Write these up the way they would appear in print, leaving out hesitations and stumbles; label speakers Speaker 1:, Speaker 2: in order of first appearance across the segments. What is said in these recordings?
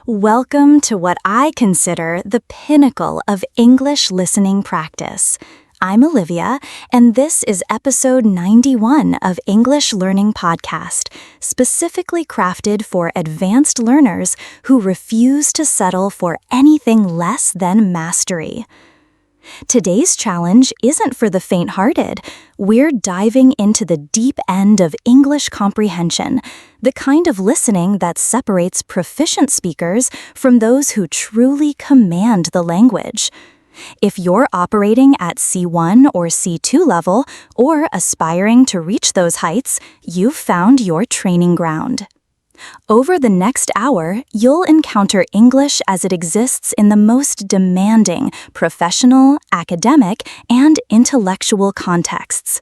Speaker 1: Welcome to what I consider the pinnacle of English listening practice. I'm Olivia, and this is episode 91 of English Learning Podcast, specifically crafted for advanced learners who refuse to settle for anything less than mastery. Today's challenge isn't for the faint-hearted. We're diving into the deep end of English comprehension, the kind of listening that separates proficient speakers from those who truly command the language. If you're operating at C1 or C2 level, or aspiring to reach those heights, you've found your training ground. Over the next hour, you'll encounter English as it exists in the most demanding professional, academic, and intellectual contexts.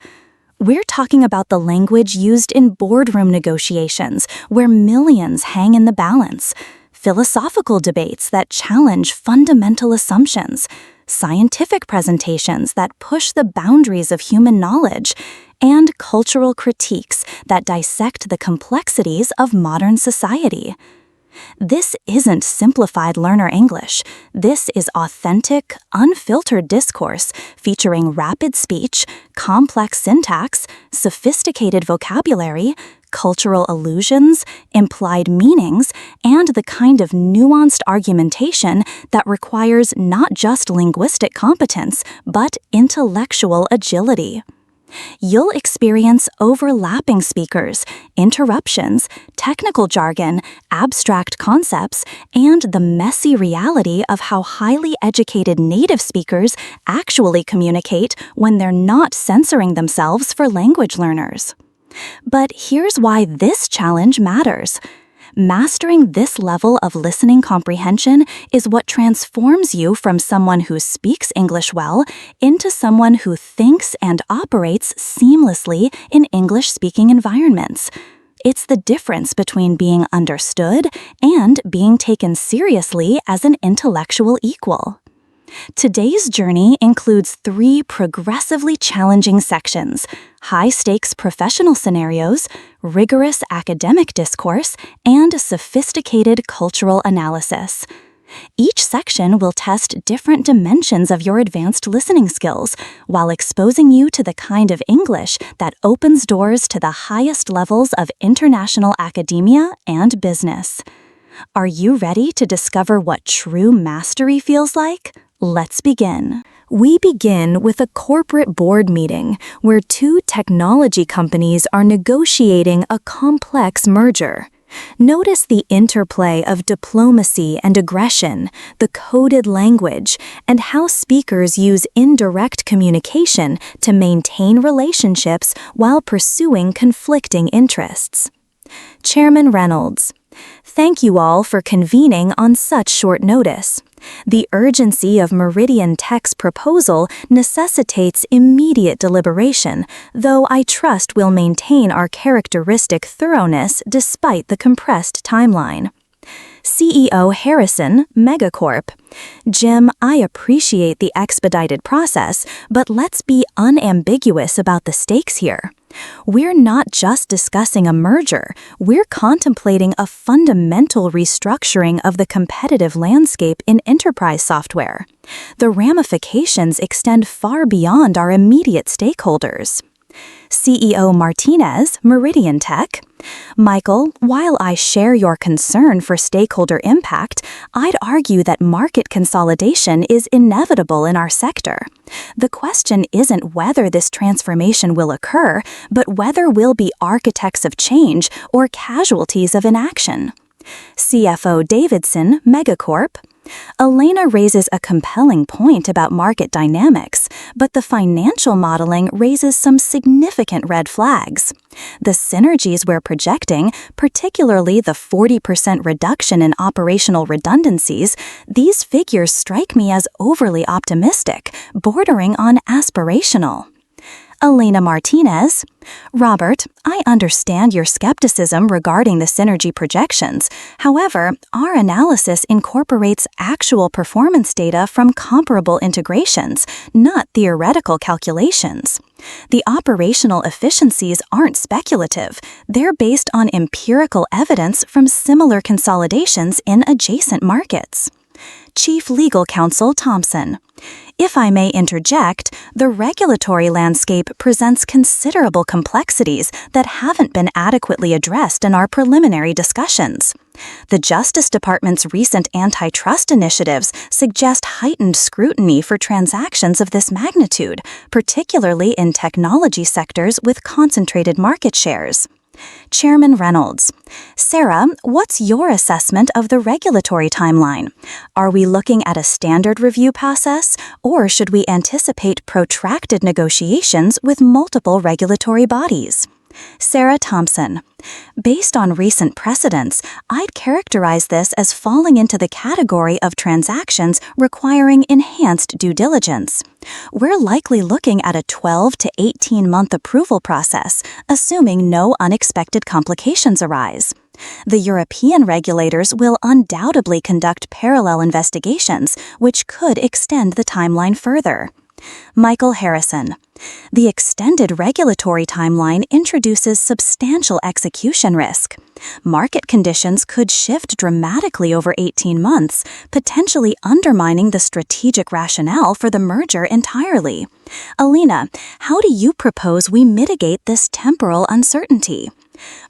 Speaker 1: We're talking about the language used in boardroom negotiations, where millions hang in the balance, philosophical debates that challenge fundamental assumptions, scientific presentations that push the boundaries of human knowledge, and cultural critiques that dissect the complexities of modern society. This isn't simplified learner English. This is authentic, unfiltered discourse featuring rapid speech, complex syntax, sophisticated vocabulary, cultural allusions, implied meanings, and the kind of nuanced argumentation that requires not just linguistic competence, but intellectual agility. You'll experience overlapping speakers, interruptions, technical jargon, abstract concepts, and the messy reality of how highly educated native speakers actually communicate when they're not censoring themselves for language learners. But here's why this challenge matters. Mastering this level of listening comprehension is what transforms you from someone who speaks English well into someone who thinks and operates seamlessly in English-speaking environments. It's the difference between being understood and being taken seriously as an intellectual equal. Today's journey includes 3 progressively challenging sections: high-stakes professional scenarios, rigorous academic discourse, and sophisticated cultural analysis. Each section will test different dimensions of your advanced listening skills while exposing you to the kind of English that opens doors to the highest levels of international academia and business. Are you ready to discover what true mastery feels like? Let's begin. We begin with a corporate board meeting where 2 technology companies are negotiating a complex merger. Notice the interplay of diplomacy and aggression, the coded language, and how speakers use indirect communication to maintain relationships while pursuing conflicting interests. Chairman Reynolds: Thank you all for convening on such short notice. The urgency of Meridian Tech's proposal necessitates immediate deliberation, though I trust we'll maintain our characteristic thoroughness despite the compressed timeline. CEO Harrison, Megacorp: Jim, I appreciate the expedited process, but let's be unambiguous about the stakes here. We're not just discussing a merger, we're contemplating a fundamental restructuring of the competitive landscape in enterprise software. The ramifications extend far beyond our immediate stakeholders. CEO Martinez, Meridian Tech: Michael, while I share your concern for stakeholder impact, I'd argue that market consolidation is inevitable in our sector. The question isn't whether this transformation will occur, but whether we'll be architects of change or casualties of inaction. CFO Davidson, Megacorp: Elena raises a compelling point about market dynamics, but the financial modeling raises some significant red flags. The synergies we're projecting, particularly the 40% reduction in operational redundancies, these figures strike me as overly optimistic, bordering on aspirational. Elena Martinez. Robert, I understand your skepticism regarding the synergy projections. However, our analysis incorporates actual performance data from comparable integrations, not theoretical calculations. The operational efficiencies aren't speculative. They're based on empirical evidence from similar consolidations in adjacent markets. Chief Legal Counsel Thompson. If I may interject, the regulatory landscape presents considerable complexities that haven't been adequately addressed in our preliminary discussions. The Justice Department's recent antitrust initiatives suggest heightened scrutiny for transactions of this magnitude, particularly in technology sectors with concentrated market shares. Chairman Reynolds. Sarah, what's your assessment of the regulatory timeline? Are we looking at a standard review process, or should we anticipate protracted negotiations with multiple regulatory bodies? Sarah Thompson. Based on recent precedents, I'd characterize this as falling into the category of transactions requiring enhanced due diligence. We're likely looking at a 12 to 18-month approval process, assuming no unexpected complications arise. The European regulators will undoubtedly conduct parallel investigations, which could extend the timeline further. Michael Harrison. The extended regulatory timeline introduces substantial execution risk. Market conditions could shift dramatically over 18 months, potentially undermining the strategic rationale for the merger entirely. Alina, how do you propose we mitigate this temporal uncertainty?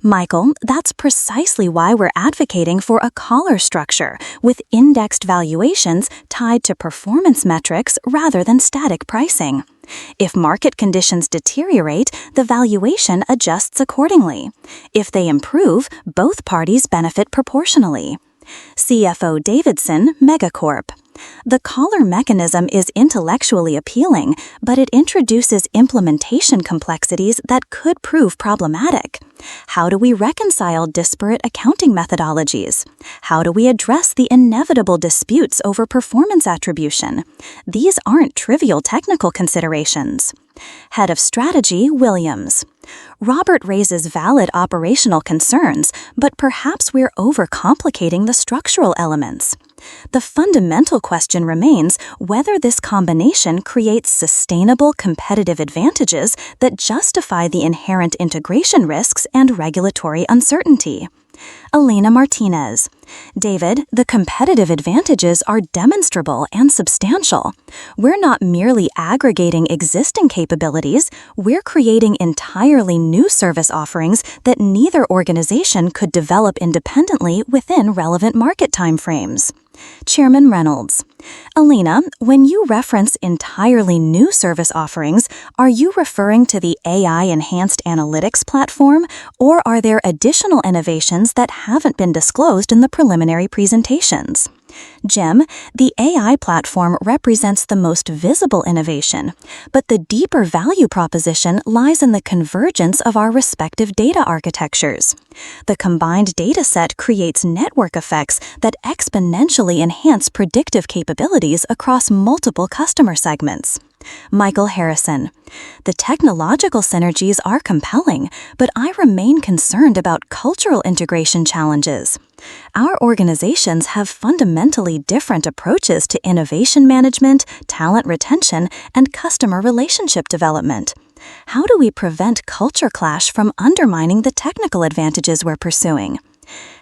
Speaker 1: Michael, that's precisely why we're advocating for a collar structure with indexed valuations tied to performance metrics rather than static pricing. If market conditions deteriorate, the valuation adjusts accordingly. If they improve, both parties benefit proportionally. CFO Davidson, Megacorp. The collar mechanism is intellectually appealing, but it introduces implementation complexities that could prove problematic. How do we reconcile disparate accounting methodologies? How do we address the inevitable disputes over performance attribution? These aren't trivial technical considerations. Head of Strategy, Williams. Robert raises valid operational concerns, but perhaps we're overcomplicating the structural elements. The fundamental question remains whether this combination creates sustainable competitive advantages that justify the inherent integration risks and regulatory uncertainty. Elena Martinez. David, the competitive advantages are demonstrable and substantial. We're not merely aggregating existing capabilities, we're creating entirely new service offerings that neither organization could develop independently within relevant market timeframes. Chairman Reynolds. Alina, when you reference entirely new service offerings, are you referring to the AI-enhanced analytics platform, or are there additional innovations that haven't been disclosed in the preliminary presentations? Jim, the AI platform represents the most visible innovation, but the deeper value proposition lies in the convergence of our respective data architectures. The combined data set creates network effects that exponentially enhance predictive capabilities across multiple customer segments. Michael Harrison. The technological synergies are compelling, but I remain concerned about cultural integration challenges. Our organizations have fundamentally different approaches to innovation management, talent retention, and customer relationship development. How do we prevent culture clash from undermining the technical advantages we're pursuing?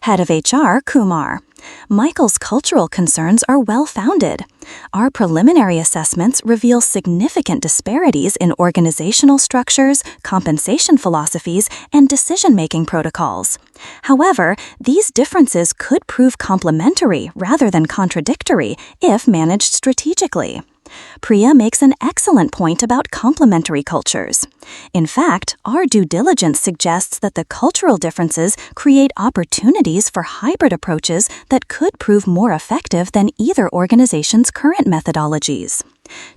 Speaker 1: Head of HR, Kumar. Michael's cultural concerns are well-founded. Our preliminary assessments reveal significant disparities in organizational structures, compensation philosophies, and decision-making protocols. However, these differences could prove complementary rather than contradictory if managed strategically. Priya makes an excellent point about complementary cultures. In fact, our due diligence suggests that the cultural differences create opportunities for hybrid approaches that could prove more effective than either organization's current methodologies.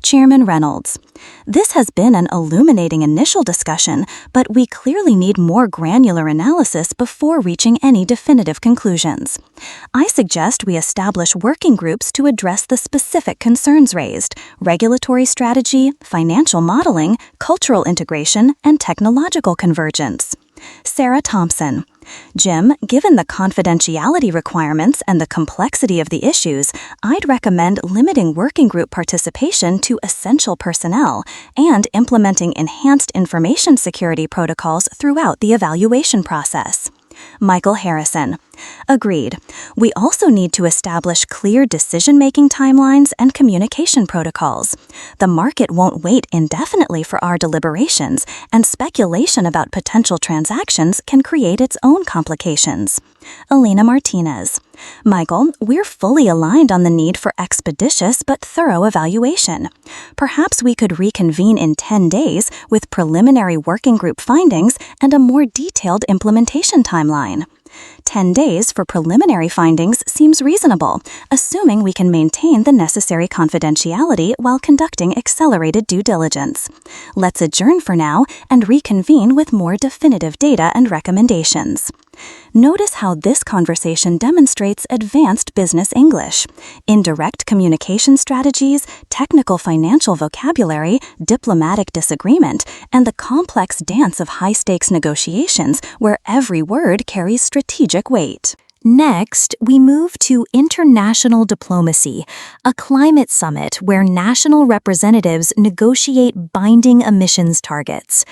Speaker 1: Chairman Reynolds: This has been an illuminating initial discussion, but we clearly need more granular analysis before reaching any definitive conclusions. I suggest we establish working groups to address the specific concerns raised: regulatory strategy, financial modeling, cultural integration, and technological convergence. Sarah Thompson: Jim, given the confidentiality requirements and the complexity of the issues, I'd recommend limiting working group participation to essential personnel and implementing enhanced information security protocols throughout the evaluation process. Michael Harrison: Agreed. We also need to establish clear decision-making timelines and communication protocols. The market won't wait indefinitely for our deliberations, and speculation about potential transactions can create its own complications. Elena Martinez: Michael, we're fully aligned on the need for expeditious but thorough evaluation. Perhaps we could reconvene in 10 days with preliminary working group findings and a more detailed implementation timeline. 10 days for preliminary findings seems reasonable, assuming we can maintain the necessary confidentiality while conducting accelerated due diligence. Let's adjourn for now and reconvene with more definitive data and recommendations. Notice how this conversation demonstrates advanced business English. Indirect communication strategies, technical financial vocabulary, diplomatic disagreement, and the complex dance of high-stakes negotiations where every word carries strategic weight. Next, we move to international diplomacy, a climate summit where national representatives negotiate binding emissions targets.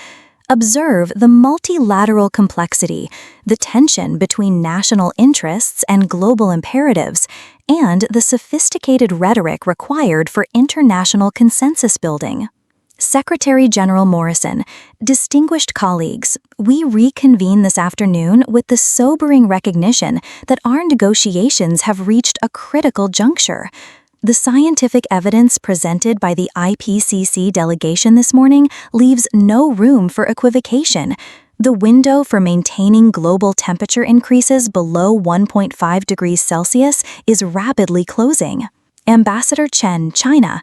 Speaker 1: Observe the multilateral complexity, the tension between national interests and global imperatives, and the sophisticated rhetoric required for international consensus building. Secretary General Morrison: Distinguished colleagues, we reconvene this afternoon with the sobering recognition that our negotiations have reached a critical juncture. The scientific evidence presented by the IPCC delegation this morning leaves no room for equivocation. The window for maintaining global temperature increases below 1.5 degrees Celsius is rapidly closing. Ambassador Chen, China: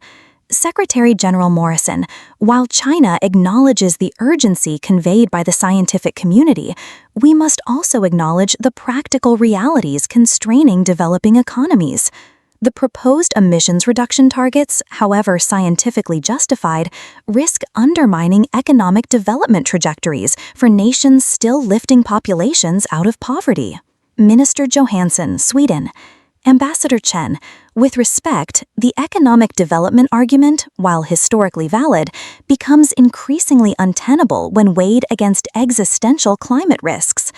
Speaker 1: Secretary General Morrison, while China acknowledges the urgency conveyed by the scientific community, we must also acknowledge the practical realities constraining developing economies. The proposed emissions reduction targets, however scientifically justified, risk undermining economic development trajectories for nations still lifting populations out of poverty. Minister Johansson, Sweden: Ambassador Chen, with respect, the economic development argument, while historically valid, becomes increasingly untenable when weighed against existential climate risks.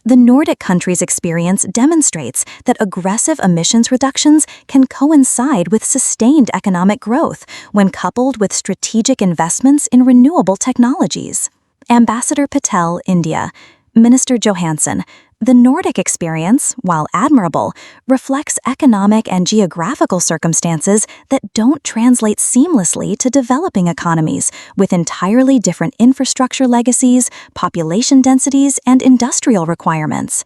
Speaker 1: The Nordic countries' experience demonstrates that aggressive emissions reductions can coincide with sustained economic growth when coupled with strategic investments in renewable technologies. Ambassador Patel, India: Minister Johansson, the Nordic experience, while admirable, reflects economic and geographical circumstances that don't translate seamlessly to developing economies with entirely different infrastructure legacies, population densities, and industrial requirements.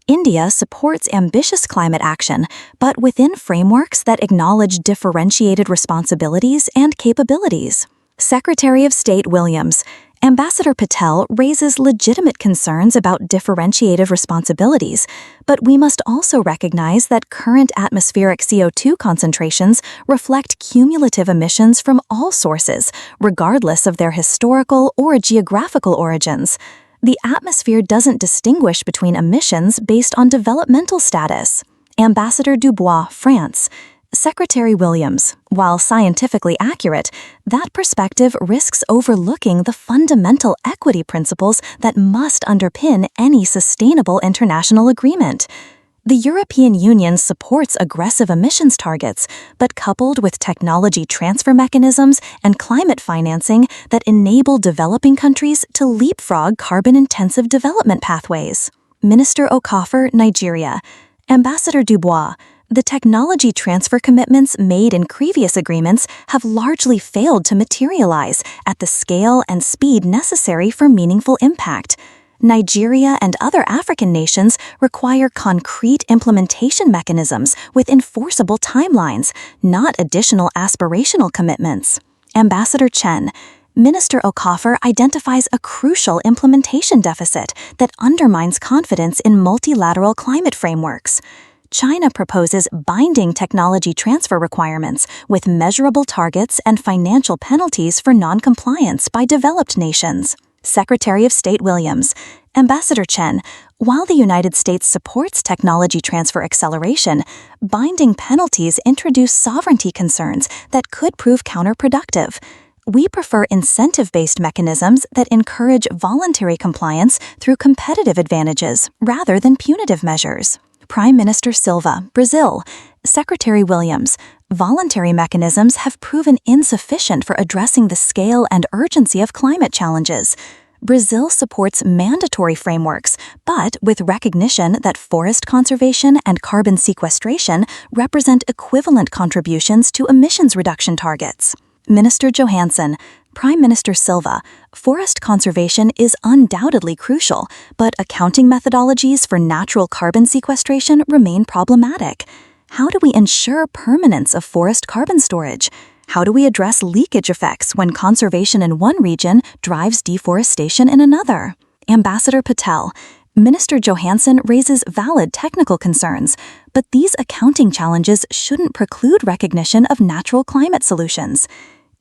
Speaker 1: India supports ambitious climate action, but within frameworks that acknowledge differentiated responsibilities and capabilities. Secretary of State Williams: Ambassador Patel raises legitimate concerns about differentiated responsibilities, but we must also recognize that current atmospheric CO2 concentrations reflect cumulative emissions from all sources, regardless of their historical or geographical origins. The atmosphere doesn't distinguish between emissions based on developmental status. Ambassador Dubois, France: Secretary Williams, while scientifically accurate, that perspective risks overlooking the fundamental equity principles that must underpin any sustainable international agreement. The European Union supports aggressive emissions targets, but coupled with technology transfer mechanisms and climate financing that enable developing countries to leapfrog carbon-intensive development pathways. Minister Okafor, Nigeria: Ambassador Dubois, the technology transfer commitments made in previous agreements have largely failed to materialize at the scale and speed necessary for meaningful impact. Nigeria and other African nations require concrete implementation mechanisms with enforceable timelines, not additional aspirational commitments. Ambassador Chen, Minister Okafor identifies a crucial implementation deficit that undermines confidence in multilateral climate frameworks. China proposes binding technology transfer requirements with measurable targets and financial penalties for non-compliance by developed nations. Secretary of State Williams, Ambassador Chen, while the United States supports technology transfer acceleration, binding penalties introduce sovereignty concerns that could prove counterproductive. We prefer incentive-based mechanisms that encourage voluntary compliance through competitive advantages rather than punitive measures. Prime Minister Cele, Brazil, Secretary Williams, voluntary mechanisms have proven insufficient for addressing the scale and urgency of climate challenges. Brazil supports mandatory frameworks, but with recognition that forest conservation and carbon sequestration represent equivalent contributions to emissions reduction targets. Minister Johansson, Prime Minister Cele, forest conservation is undoubtedly crucial, but accounting methodologies for natural carbon sequestration remain problematic. How do we ensure permanence of forest carbon storage? How do we address leakage effects when conservation in one region drives deforestation in another? Ambassador Patel, Minister Johansson raises valid technical concerns, but these accounting challenges shouldn't preclude recognition of natural climate solutions.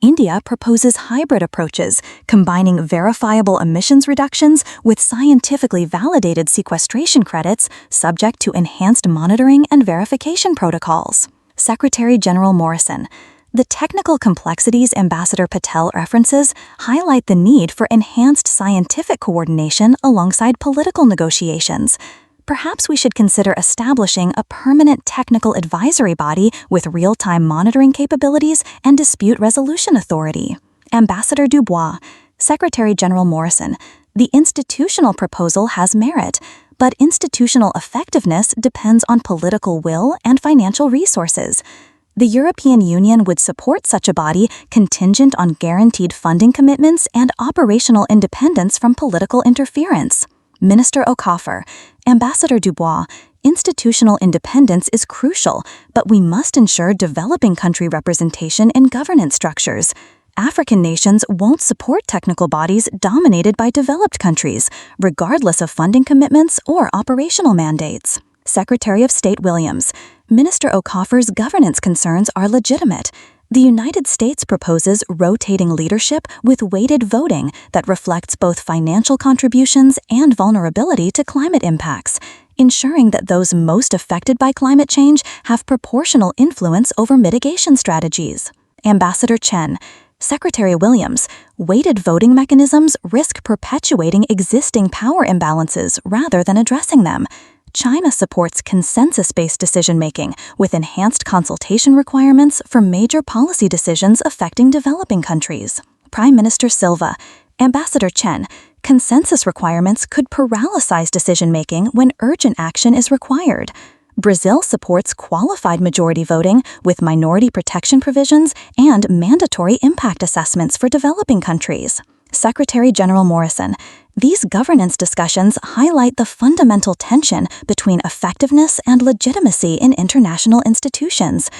Speaker 1: India proposes hybrid approaches, combining verifiable emissions reductions with scientifically validated sequestration credits subject to enhanced monitoring and verification protocols. Secretary General Morrison, the technical complexities Ambassador Patel references highlight the need for enhanced scientific coordination alongside political negotiations. Perhaps we should consider establishing a permanent technical advisory body with real-time monitoring capabilities and dispute resolution authority. Ambassador Dubois, Secretary General Morrison, the institutional proposal has merit, but institutional effectiveness depends on political will and financial resources. The European Union would support such a body contingent on guaranteed funding commitments and operational independence from political interference. Minister Okafor, Ambassador Dubois, institutional independence is crucial, but we must ensure developing country representation in governance structures. African nations won't support technical bodies dominated by developed countries, regardless of funding commitments or operational mandates. Secretary of State Williams, Minister Okafor's governance concerns are legitimate. The United States proposes rotating leadership with weighted voting that reflects both financial contributions and vulnerability to climate impacts, ensuring that those most affected by climate change have proportional influence over mitigation strategies. Ambassador Chen, Secretary Williams, weighted voting mechanisms risk perpetuating existing power imbalances rather than addressing them. China supports consensus-based decision-making with enhanced consultation requirements for major policy decisions affecting developing countries. Prime Minister Cele, Ambassador Chen, consensus requirements could paralyze decision-making when urgent action is required. Brazil supports qualified majority voting with minority protection provisions and mandatory impact assessments for developing countries. Secretary General Morrison, these governance discussions highlight the fundamental tension between effectiveness and legitimacy in international institutions.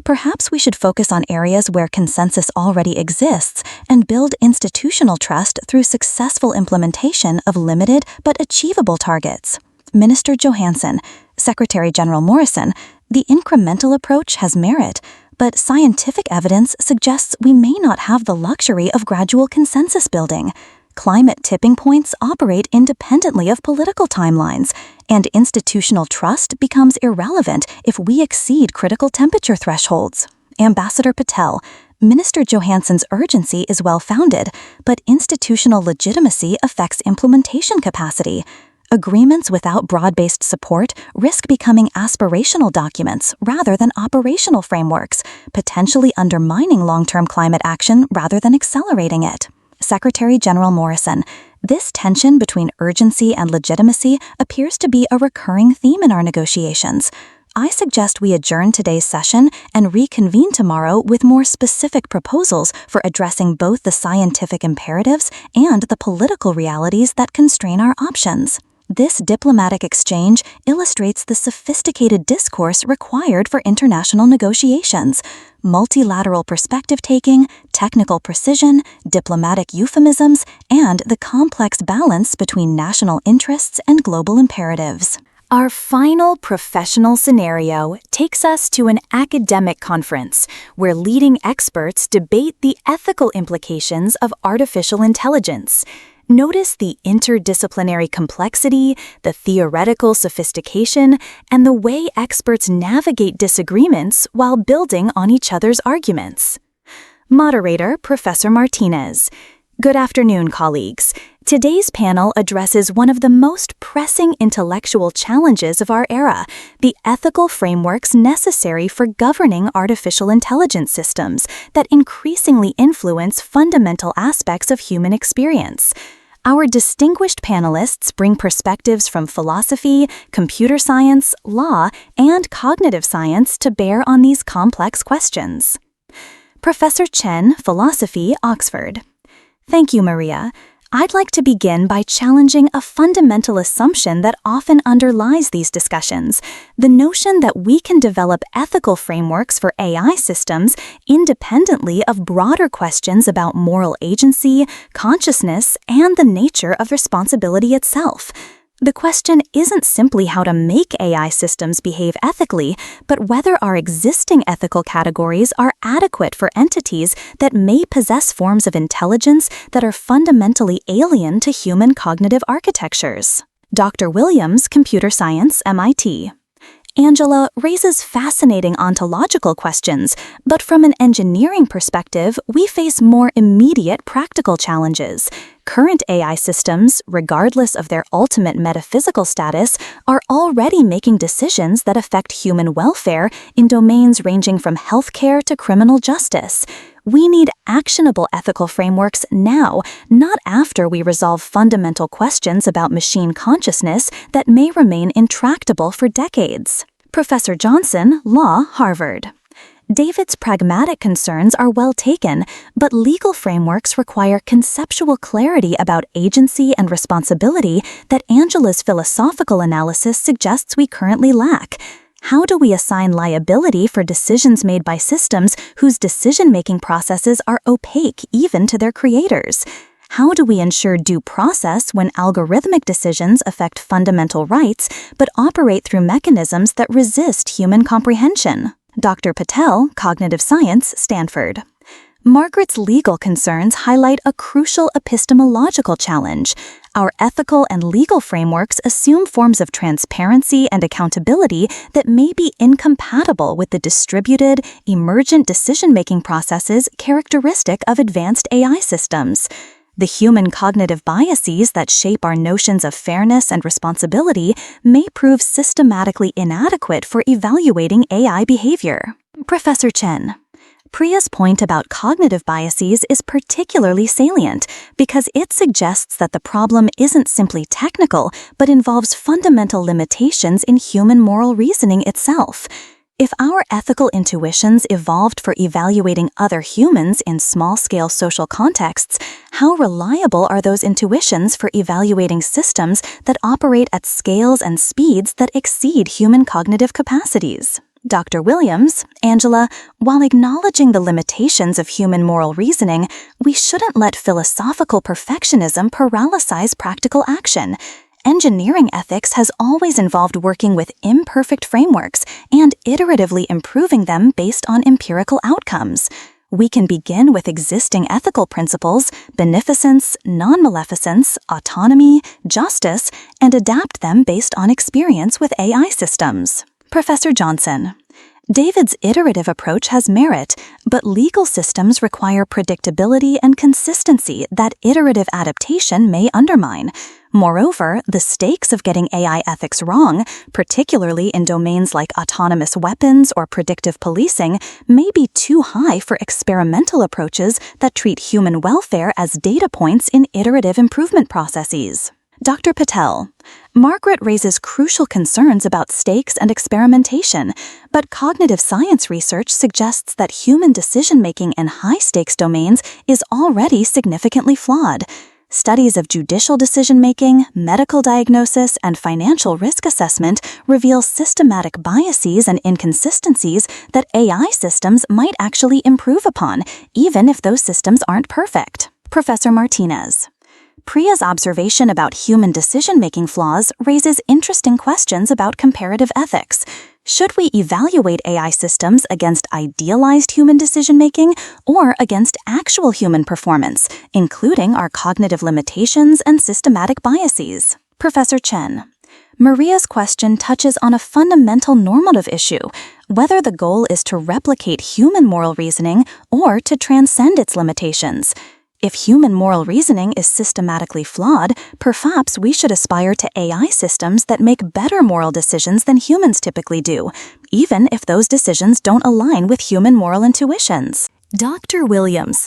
Speaker 1: Perhaps we should focus on areas where consensus already exists and build institutional trust through successful implementation of limited but achievable targets. Minister Johansson, Secretary General Morrison, the incremental approach has merit, but scientific evidence suggests we may not have the luxury of gradual consensus building. Climate tipping points operate independently of political timelines, and institutional trust becomes irrelevant if we exceed critical temperature thresholds. Ambassador Patel, Minister Johansson's urgency is well-founded, but institutional legitimacy affects implementation capacity. Agreements without broad-based support risk becoming aspirational documents rather than operational frameworks, potentially undermining long-term climate action rather than accelerating it. Secretary General Morrison, this tension between urgency and legitimacy appears to be a recurring theme in our negotiations. I suggest we adjourn today's session and reconvene tomorrow with more specific proposals for addressing both the scientific imperatives and the political realities that constrain our options. This diplomatic exchange illustrates the sophisticated discourse required for international negotiations: multilateral perspective-taking, technical precision, diplomatic euphemisms, and the complex balance between national interests and global imperatives. Our final professional scenario takes us to an academic conference where leading experts debate the ethical implications of artificial intelligence. Notice the interdisciplinary complexity, the theoretical sophistication, and the way experts navigate disagreements while building on each other's arguments. Moderator, Professor Martinez. Good afternoon, colleagues. Today's panel addresses one of the most pressing intellectual challenges of our era: the ethical frameworks necessary for governing artificial intelligence systems that increasingly influence fundamental aspects of human experience. Our distinguished panelists bring perspectives from philosophy, computer science, law, and cognitive science to bear on these complex questions. Professor Chen, Philosophy, Oxford. Thank you, Maria. I'd like to begin by challenging a fundamental assumption that often underlies these discussions: the notion that we can develop ethical frameworks for AI systems independently of broader questions about moral agency, consciousness, and the nature of responsibility itself. The question isn't simply how to make AI systems behave ethically, but whether our existing ethical categories are adequate for entities that may possess forms of intelligence that are fundamentally alien to human cognitive architectures. Dr. Williams, Computer Science, MIT. Angela raises fascinating ontological questions, but from an engineering perspective, we face more immediate practical challenges. Current AI systems, regardless of their ultimate metaphysical status, are already making decisions that affect human welfare in domains ranging from healthcare to criminal justice. We need actionable ethical frameworks now, not after we resolve fundamental questions about machine consciousness that may remain intractable for decades. Professor Johnson, Law, Harvard. David's pragmatic concerns are well taken, but legal frameworks require conceptual clarity about agency and responsibility that Angela's philosophical analysis suggests we currently lack. How do we assign liability for decisions made by systems whose decision-making processes are opaque even to their creators? How do we ensure due process when algorithmic decisions affect fundamental rights but operate through mechanisms that resist human comprehension? Dr. Patel, Cognitive Science, Stanford. Margaret's legal concerns highlight a crucial epistemological challenge. Our ethical and legal frameworks assume forms of transparency and accountability that may be incompatible with the distributed, emergent decision-making processes characteristic of advanced AI systems. The human cognitive biases that shape our notions of fairness and responsibility may prove systematically inadequate for evaluating AI behavior. Professor Chen. Priya's point about cognitive biases is particularly salient because it suggests that the problem isn't simply technical but involves fundamental limitations in human moral reasoning itself. If our ethical intuitions evolved for evaluating other humans in small-scale social contexts, how reliable are those intuitions for evaluating systems that operate at scales and speeds that exceed human cognitive capacities? Dr. Williams, Angela, while acknowledging the limitations of human moral reasoning, we shouldn't let philosophical perfectionism paralyze practical action. Engineering ethics has always involved working with imperfect frameworks and iteratively improving them based on empirical outcomes. We can begin with existing ethical principles, beneficence, non-maleficence, autonomy, justice, and adapt them based on experience with AI systems. Professor Johnson. David's iterative approach has merit, but legal systems require predictability and consistency that iterative adaptation may undermine. Moreover, the stakes of getting AI ethics wrong, particularly in domains like autonomous weapons or predictive policing, may be too high for experimental approaches that treat human welfare as data points in iterative improvement processes. Dr. Patel, Margaret raises crucial concerns about stakes and experimentation, but cognitive science research suggests that human decision-making in high-stakes domains is already significantly flawed. Studies of judicial decision-making, medical diagnosis, and financial risk assessment reveal systematic biases and inconsistencies that AI systems might actually improve upon, even if those systems aren't perfect. Professor Martinez. Priya's observation about human decision-making flaws raises interesting questions about comparative ethics. Should we evaluate AI systems against idealized human decision-making or against actual human performance, including our cognitive limitations and systematic biases? Professor Chen. Maria's question touches on a fundamental normative issue, whether the goal is to replicate human moral reasoning or to transcend its limitations. If human moral reasoning is systematically flawed, perhaps we should aspire to AI systems that make better moral decisions than humans typically do, even if those decisions don't align with human moral intuitions. Dr. Williams.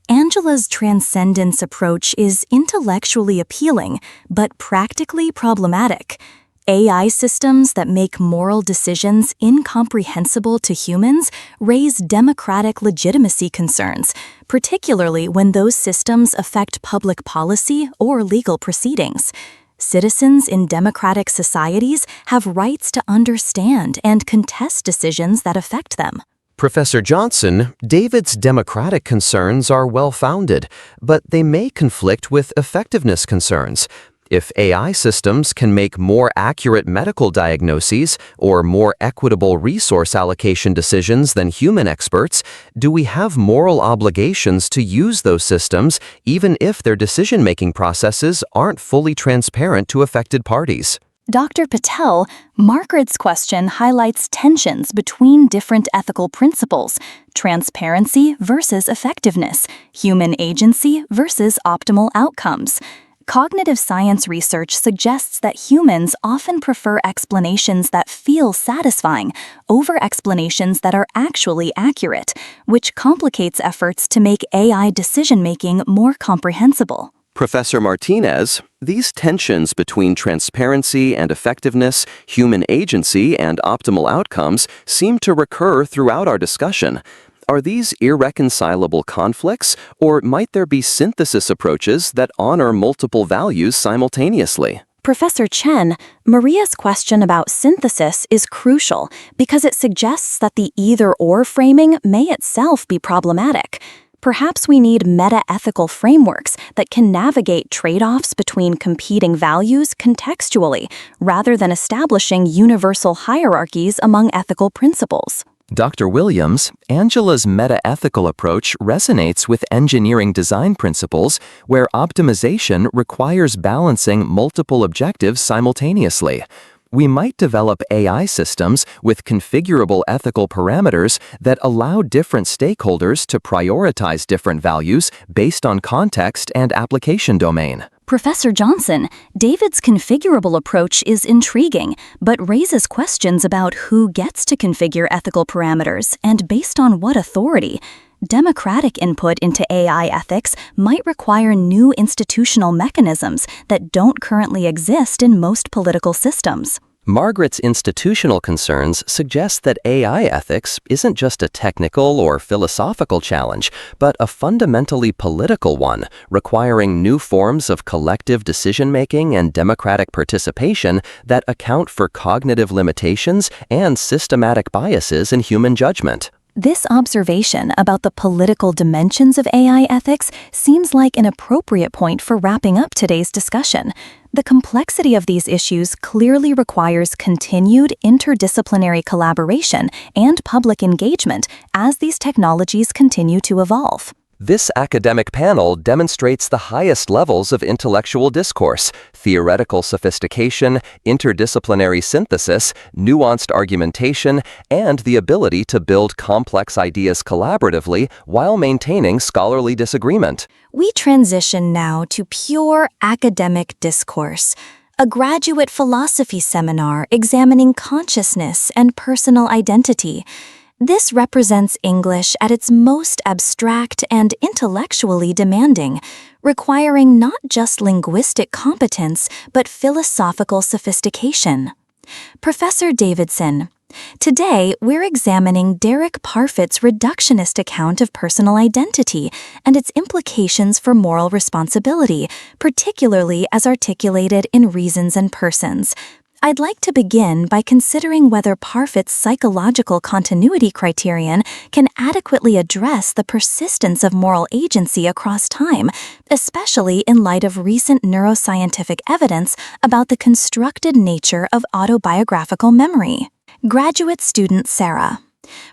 Speaker 1: Angela's transcendence approach is intellectually appealing, but practically problematic. AI systems that make moral decisions incomprehensible to humans raise democratic legitimacy concerns, particularly when those systems affect public policy or legal proceedings. Citizens in democratic societies have rights to understand and contest decisions that affect them.
Speaker 2: Professor Johnson, David's democratic concerns are well-founded, but they may conflict with effectiveness concerns. If AI systems can make more accurate medical diagnoses or more equitable resource allocation decisions than human experts, do we have moral obligations to use those systems even if their decision-making processes aren't fully transparent to affected parties?
Speaker 1: Dr. Patel, Margaret's question highlights tensions between different ethical principles: transparency versus effectiveness, human agency versus optimal outcomes. Cognitive science research suggests that humans often prefer explanations that feel satisfying over explanations that are actually accurate, which complicates efforts to make AI decision-making more comprehensible.
Speaker 3: Professor Martinez, these tensions between transparency and effectiveness, human agency and optimal outcomes seem to recur throughout our discussion. Are these irreconcilable conflicts, or might there be synthesis approaches that honor multiple values simultaneously?
Speaker 1: Professor Chen, Maria's question about synthesis is crucial because it suggests that the either-or framing may itself be problematic. Perhaps we need meta-ethical frameworks that can navigate trade-offs between competing values contextually, rather than establishing universal hierarchies among ethical principles.
Speaker 4: Dr. Williams, Angela's meta-ethical approach resonates with engineering design principles where optimization requires balancing multiple objectives simultaneously. We might develop AI systems with configurable ethical parameters that allow different stakeholders to prioritize different values based on context and application domain.
Speaker 1: Professor Johnson, David's configurable approach is intriguing, but raises questions about who gets to configure ethical parameters and based on what authority. Democratic input into AI ethics might require new institutional mechanisms that don't currently exist in most political systems.
Speaker 4: Margaret's institutional concerns suggest that AI ethics isn't just a technical or philosophical challenge, but a fundamentally political one, requiring new forms of collective decision-making and democratic participation that account for cognitive limitations and systematic biases in human judgment.
Speaker 1: This observation about the political dimensions of AI ethics seems like an appropriate point for wrapping up today's discussion. The complexity of these issues clearly requires continued interdisciplinary collaboration and public engagement as these technologies continue to evolve.
Speaker 4: This academic panel demonstrates the highest levels of intellectual discourse, theoretical sophistication, interdisciplinary synthesis, nuanced argumentation, and the ability to build complex ideas collaboratively while maintaining scholarly disagreement.
Speaker 1: We transition now to pure academic discourse, a graduate philosophy seminar examining consciousness and personal identity. This represents English at its most abstract and intellectually demanding, requiring not just linguistic competence but philosophical sophistication. Professor Davidson, today we're examining Derek Parfit's reductionist account of personal identity and its implications for moral responsibility, particularly as articulated in Reasons and Persons. I'd like to begin by considering whether Parfit's psychological continuity criterion can adequately address the persistence of moral agency across time, especially in light of recent neuroscientific evidence about the constructed nature of autobiographical memory. Graduate student Sarah.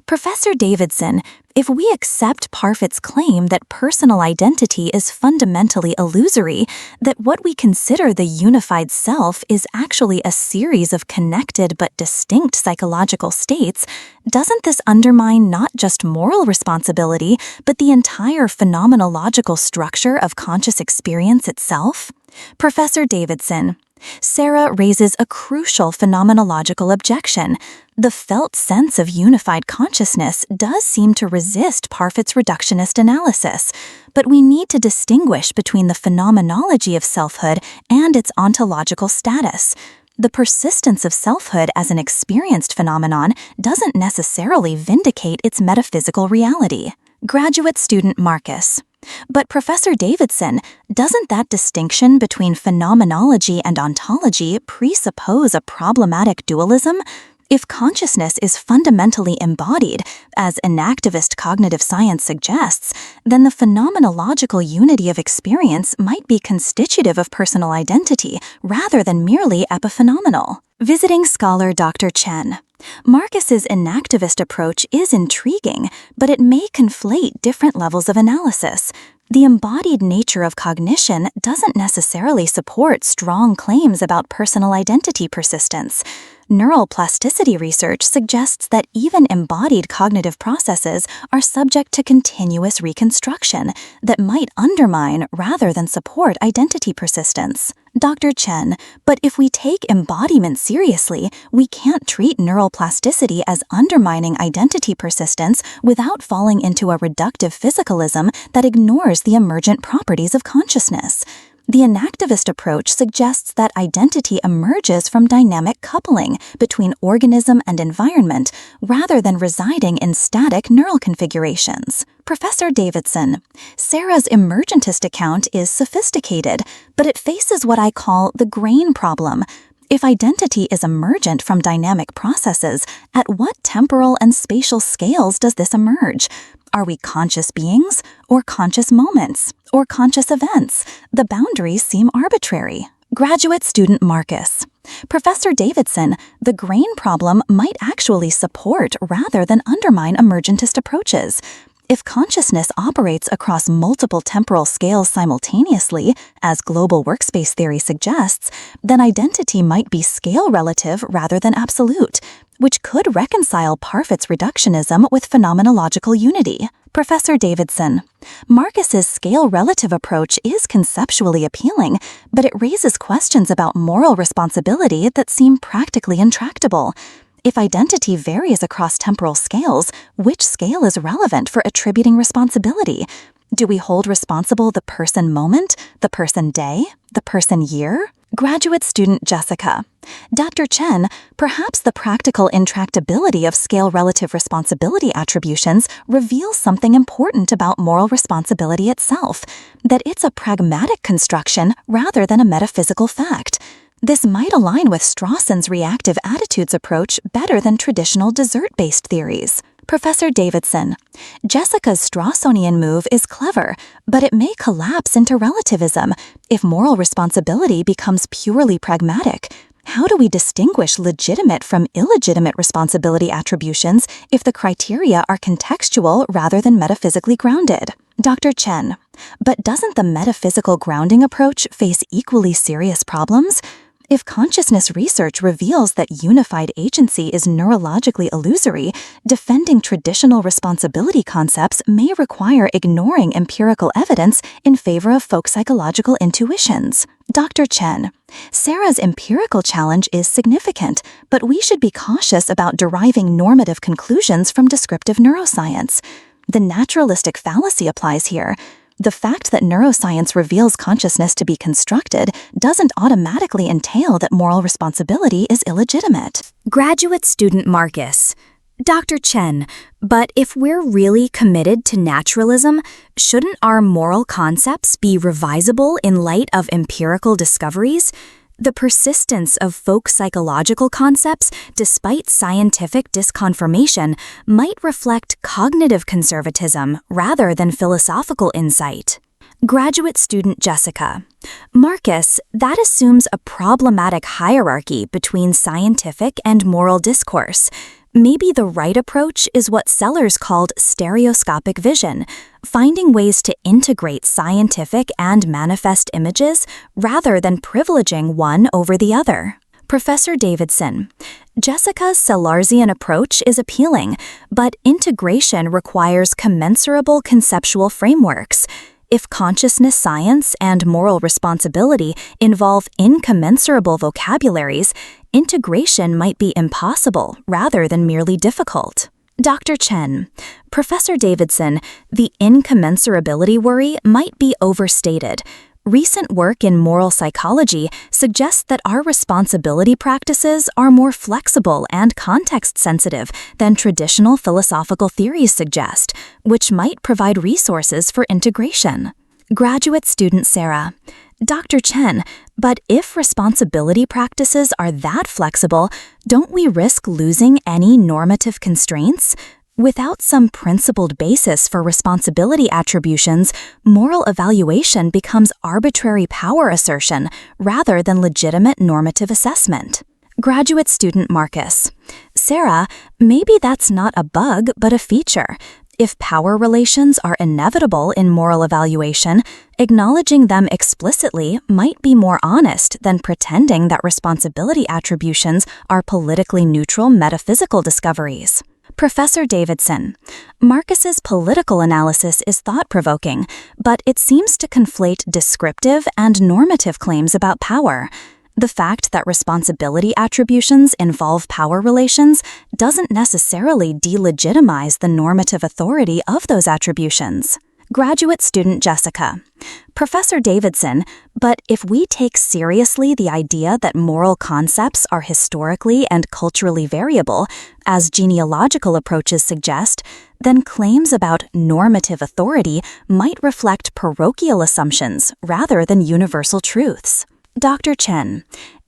Speaker 1: Professor Davidson, if we accept Parfit's claim that personal identity is fundamentally illusory, that what we consider the unified self is actually a series of connected but distinct psychological states, doesn't this undermine not just moral responsibility, but the entire phenomenological structure of conscious experience itself? Professor Davidson, Sarah raises a crucial phenomenological objection. The felt sense of unified consciousness does seem to resist Parfit's reductionist analysis, but we need to distinguish between the phenomenology of selfhood and its ontological status. The persistence of selfhood as an experienced phenomenon doesn't necessarily vindicate its metaphysical reality. Graduate student Marcus. But Professor Davidson, doesn't that distinction between phenomenology and ontology presuppose a problematic dualism? If consciousness is fundamentally embodied, as enactivist cognitive science suggests, then the phenomenological unity of experience might be constitutive of personal identity rather than merely epiphenomenal. Visiting scholar Dr. Chen. Marcus's enactivist approach is intriguing, but it may conflate different levels of analysis. The embodied nature of cognition doesn't necessarily support strong claims about personal identity persistence. Neural plasticity research suggests that even embodied cognitive processes are subject to continuous reconstruction that might undermine rather than support identity persistence. Dr. Chen, but if we take embodiment seriously, we can't treat neural plasticity as undermining identity persistence without falling into a reductive physicalism that ignores the emergent properties of consciousness. The enactivist approach suggests that identity emerges from dynamic coupling between organism and environment rather than residing in static neural configurations. Professor Davidson, Sarah's emergentist account is sophisticated, but it faces what I call the grain problem. If identity is emergent from dynamic processes, at what temporal and spatial scales does this emerge? Are we conscious beings, or conscious moments, or conscious events? The boundaries seem arbitrary. Graduate student Marcus. Professor Davidson, the grain problem might actually support rather than undermine emergentist approaches. If consciousness operates across multiple temporal scales simultaneously, as global workspace theory suggests, then identity might be scale relative rather than absolute, which could reconcile Parfit's reductionism with phenomenological unity. Professor Davidson, Marcus's scale-relative approach is conceptually appealing, but it raises questions about moral responsibility that seem practically intractable. If identity varies across temporal scales, which scale is relevant for attributing responsibility? Do we hold responsible the person moment, the person day, the person year? Graduate student Jessica. Dr. Chen, perhaps the practical intractability of scale-relative responsibility attributions reveals something important about moral responsibility itself, that it's a pragmatic construction rather than a metaphysical fact. This might align with Strawson's reactive attitudes approach better than traditional desert-based theories. Professor Davidson, Jessica's Strawsonian move is clever, but it may collapse into relativism if moral responsibility becomes purely pragmatic. How do we distinguish legitimate from illegitimate responsibility attributions if the criteria are contextual rather than metaphysically grounded? Dr. Chen, but doesn't the metaphysical grounding approach face equally serious problems? If consciousness research reveals that unified agency is neurologically illusory, defending traditional responsibility concepts may require ignoring empirical evidence in favor of folk psychological intuitions. Dr. Chen, Sarah's empirical challenge is significant, but we should be cautious about deriving normative conclusions from descriptive neuroscience. The naturalistic fallacy applies here. The fact that neuroscience reveals consciousness to be constructed doesn't automatically entail that moral responsibility is illegitimate. Graduate student Marcus. Dr. Chen, but if we're really committed to naturalism, shouldn't our moral concepts be revisable in light of empirical discoveries? The persistence of folk psychological concepts, despite scientific disconfirmation, might reflect cognitive conservatism rather than philosophical insight. Graduate student Jessica. Marcus, that assumes a problematic hierarchy between scientific and moral discourse. Maybe the right approach is what Sellers called stereoscopic vision, finding ways to integrate scientific and manifest images rather than privileging one over the other. Professor Davidson. Jessica's Sellarsian approach is appealing, but integration requires commensurable conceptual frameworks. If consciousness science and moral responsibility involve incommensurable vocabularies, integration might be impossible rather than merely difficult. Dr. Chen. Professor Davidson, the incommensurability worry might be overstated. Recent work in moral psychology suggests that our responsibility practices are more flexible and context-sensitive than traditional philosophical theories suggest, which might provide resources for integration. Graduate student Sarah. Dr. Chen, but if responsibility practices are that flexible, don't we risk losing any normative constraints? Without some principled basis for responsibility attributions, moral evaluation becomes arbitrary power assertion rather than legitimate normative assessment. Graduate student Marcus. Sarah, maybe that's not a bug but a feature. If power relations are inevitable in moral evaluation, acknowledging them explicitly might be more honest than pretending that responsibility attributions are politically neutral metaphysical discoveries. Professor Davidson. Marcus's political analysis is thought-provoking, but it seems to conflate descriptive and normative claims about power. The fact that responsibility attributions involve power relations doesn't necessarily delegitimize the normative authority of those attributions. Graduate student Jessica. Professor Davidson, but if we take seriously the idea that moral concepts are historically and culturally variable, as genealogical approaches suggest, then claims about normative authority might reflect parochial assumptions rather than universal truths. Dr. Chen.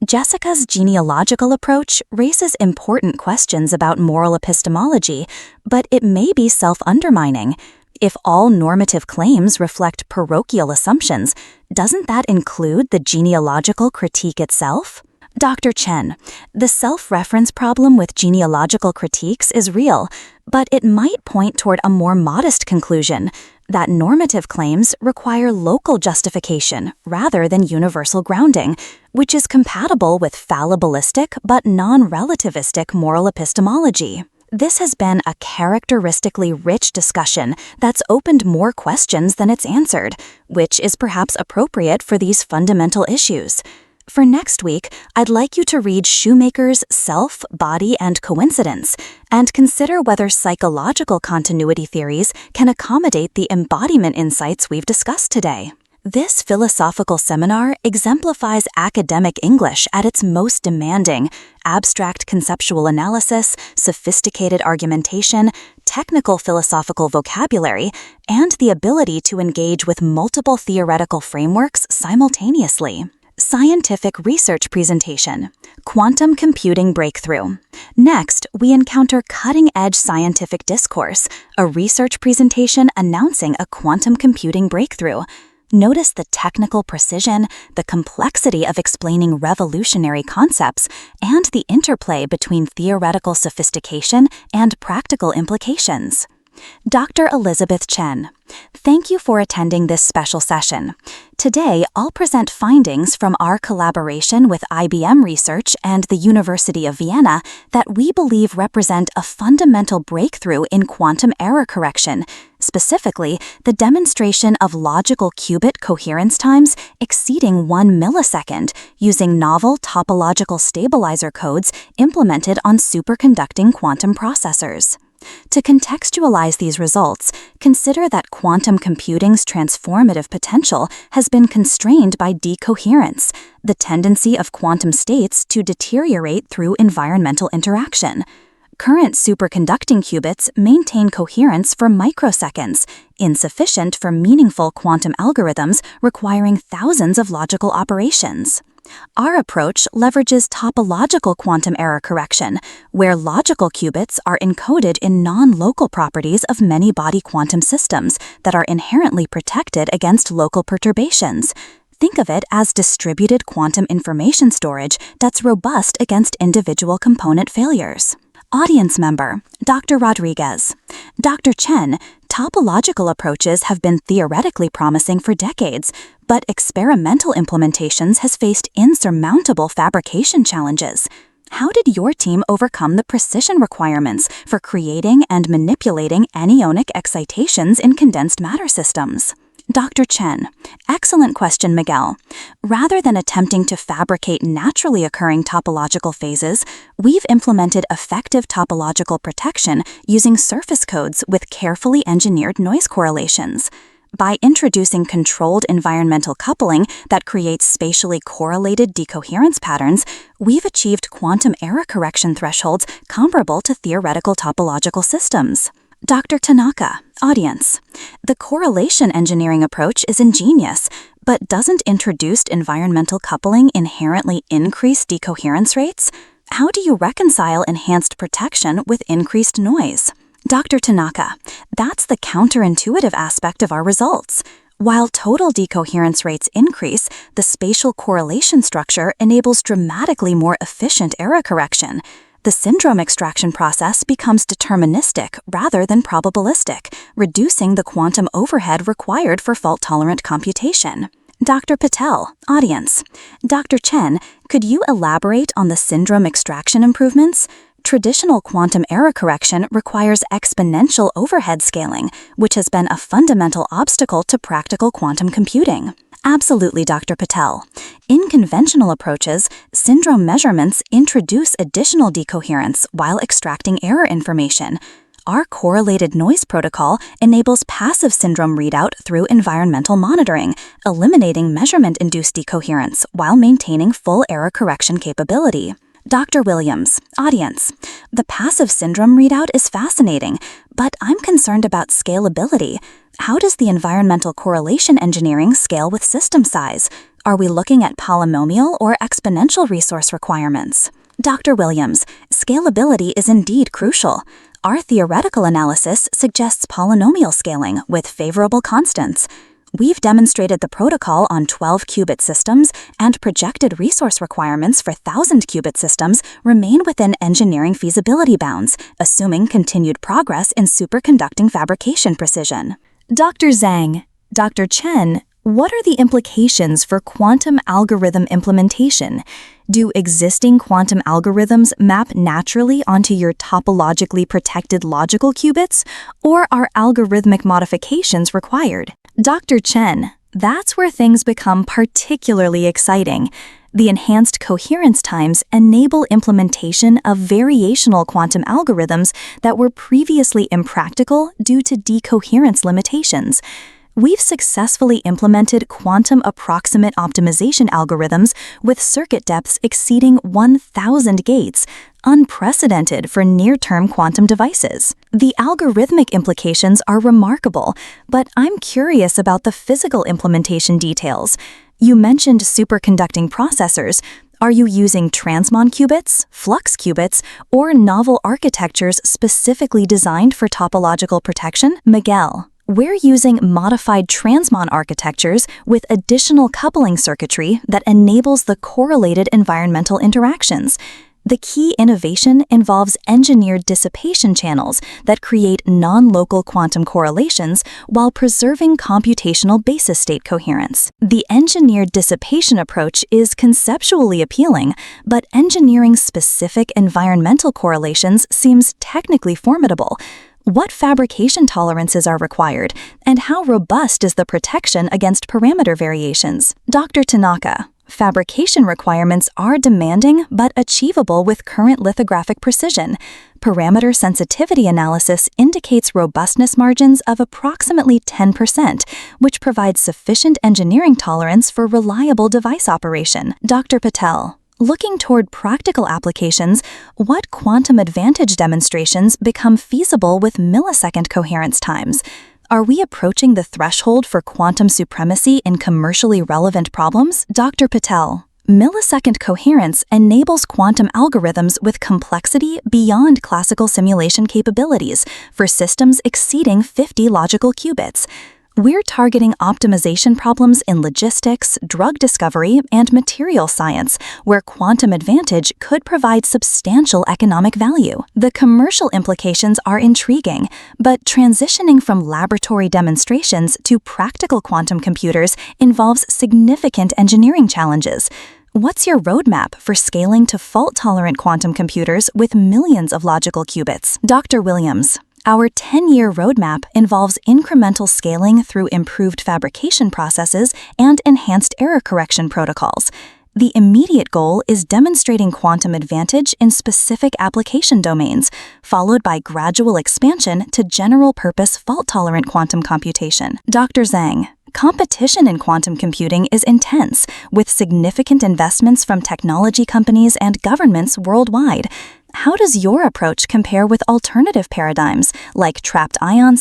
Speaker 1: Jessica's genealogical approach raises important questions about moral epistemology, but it may be self-undermining. If all normative claims reflect parochial assumptions, doesn't that include the genealogical critique itself? Dr. Chen, the self-reference problem with genealogical critiques is real, but it might point toward a more modest conclusion, that normative claims require local justification rather than universal grounding, which is compatible with fallibilistic but non-relativistic moral epistemology. This has been a characteristically rich discussion that's opened more questions than it's answered, which is perhaps appropriate for these fundamental issues. For next week, I'd like you to read Shoemaker's Self, Body, and Coincidence and consider whether psychological continuity theories can accommodate the embodiment insights we've discussed today. This philosophical seminar exemplifies academic English at its most demanding: abstract conceptual analysis, sophisticated argumentation, technical philosophical vocabulary, and the ability to engage with multiple theoretical frameworks simultaneously. Scientific research presentation. Quantum computing breakthrough. Next, we encounter cutting-edge scientific discourse, a research presentation announcing a quantum computing breakthrough. Notice the technical precision, the complexity of explaining revolutionary concepts, and the interplay between theoretical sophistication and practical implications. Dr. Elizabeth Chen, thank you for attending this special session. Today, I'll present findings from our collaboration with IBM Research and the University of Vienna that we believe represent a fundamental breakthrough in quantum error correction, specifically the demonstration of logical qubit coherence times exceeding 1 millisecond using novel topological stabilizer codes implemented on superconducting quantum processors. To contextualize these results, consider that quantum computing's transformative potential has been constrained by decoherence, the tendency of quantum states to deteriorate through environmental interaction. Current superconducting qubits maintain coherence for microseconds, insufficient for meaningful quantum algorithms requiring thousands of logical operations. Our approach leverages topological quantum error correction, where logical qubits are encoded in non-local properties of many-body quantum systems that are inherently protected against local perturbations. Think of it as distributed quantum information storage that's robust against individual component failures. Audience member, Dr. Rodriguez. Dr. Chen, topological approaches have been theoretically promising for decades, but experimental implementations has faced insurmountable fabrication challenges. How did your team overcome the precision requirements for creating and manipulating anionic excitations in condensed matter systems? Dr. Chen, excellent question, Miguel. Rather than attempting to fabricate naturally occurring topological phases, we've implemented effective topological protection using surface codes with carefully engineered noise correlations. By introducing controlled environmental coupling that creates spatially correlated decoherence patterns, we've achieved quantum error correction thresholds comparable to theoretical topological systems. Dr. Tanaka, audience. The correlation engineering approach is ingenious, but doesn't introduced environmental coupling inherently increase decoherence rates? How do you reconcile enhanced protection with increased noise? Dr. Tanaka, that's the counterintuitive aspect of our results. While total decoherence rates increase, the spatial correlation structure enables dramatically more efficient error correction. The syndrome extraction process becomes deterministic rather than probabilistic, reducing the quantum overhead required for fault-tolerant computation. Dr. Patel, audience. Dr. Chen, could you elaborate on the syndrome extraction improvements? Traditional quantum error correction requires exponential overhead scaling, which has been a fundamental obstacle to practical quantum computing. Absolutely, Dr. Patel. In conventional approaches, syndrome measurements introduce additional decoherence while extracting error information. Our correlated noise protocol enables passive syndrome readout through environmental monitoring, eliminating measurement-induced decoherence while maintaining full error correction capability. Dr. Williams, audience. The passive syndrome readout is fascinating, but I'm concerned about scalability. How does the environmental correlation engineering scale with system size? Are we looking at polynomial or exponential resource requirements? Dr. Williams, scalability is indeed crucial. Our theoretical analysis suggests polynomial scaling with favorable constants. We've demonstrated the protocol on 12-qubit systems, and projected resource requirements for 1,000-qubit systems remain within engineering feasibility bounds, assuming continued progress in superconducting fabrication precision. Dr. Zhang, Dr. Chen, what are the implications for quantum algorithm implementation? Do existing quantum algorithms map naturally onto your topologically protected logical qubits, or are algorithmic modifications required? Dr. Chen, that's where things become particularly exciting. The enhanced coherence times enable implementation of variational quantum algorithms that were previously impractical due to decoherence limitations. We've successfully implemented quantum approximate optimization algorithms with circuit depths exceeding 1,000 gates, unprecedented for near-term quantum devices. The algorithmic implications are remarkable, but I'm curious about the physical implementation details. You mentioned superconducting processors. Are you using transmon qubits, flux qubits, or novel architectures specifically designed for topological protection? Miguel, we're using modified transmon architectures with additional coupling circuitry that enables the correlated environmental interactions. The key innovation involves engineered dissipation channels that create non-local quantum correlations while preserving computational basis state coherence. The engineered dissipation approach is conceptually appealing, but engineering specific environmental correlations seems technically formidable. What fabrication tolerances are required, and how robust is the protection against parameter variations? Dr. Tanaka, fabrication requirements are demanding but achievable with current lithographic precision. Parameter sensitivity analysis indicates robustness margins of approximately 10%, which provides sufficient engineering tolerance for reliable device operation. Dr. Patel, looking toward practical applications, what quantum advantage demonstrations become feasible with millisecond coherence times? Are we approaching the threshold for quantum supremacy in commercially relevant problems? Dr. Patel, millisecond coherence enables quantum algorithms with complexity beyond classical simulation capabilities for systems exceeding 50 logical qubits. We're targeting optimization problems in logistics, drug discovery, and material science, where quantum advantage could provide substantial economic value. The commercial implications are intriguing, but transitioning from laboratory demonstrations to practical quantum computers involves significant engineering challenges. What's your roadmap for scaling to fault-tolerant quantum computers with millions of logical qubits? Dr. Williams, our 10-year roadmap involves incremental scaling through improved fabrication processes and enhanced error correction protocols. The immediate goal is demonstrating quantum advantage in specific application domains, followed by gradual expansion to general-purpose fault-tolerant quantum computation. Dr. Zhang, competition in quantum computing is intense, with significant investments from technology companies and governments worldwide. How does your approach compare with alternative paradigms like trapped ions,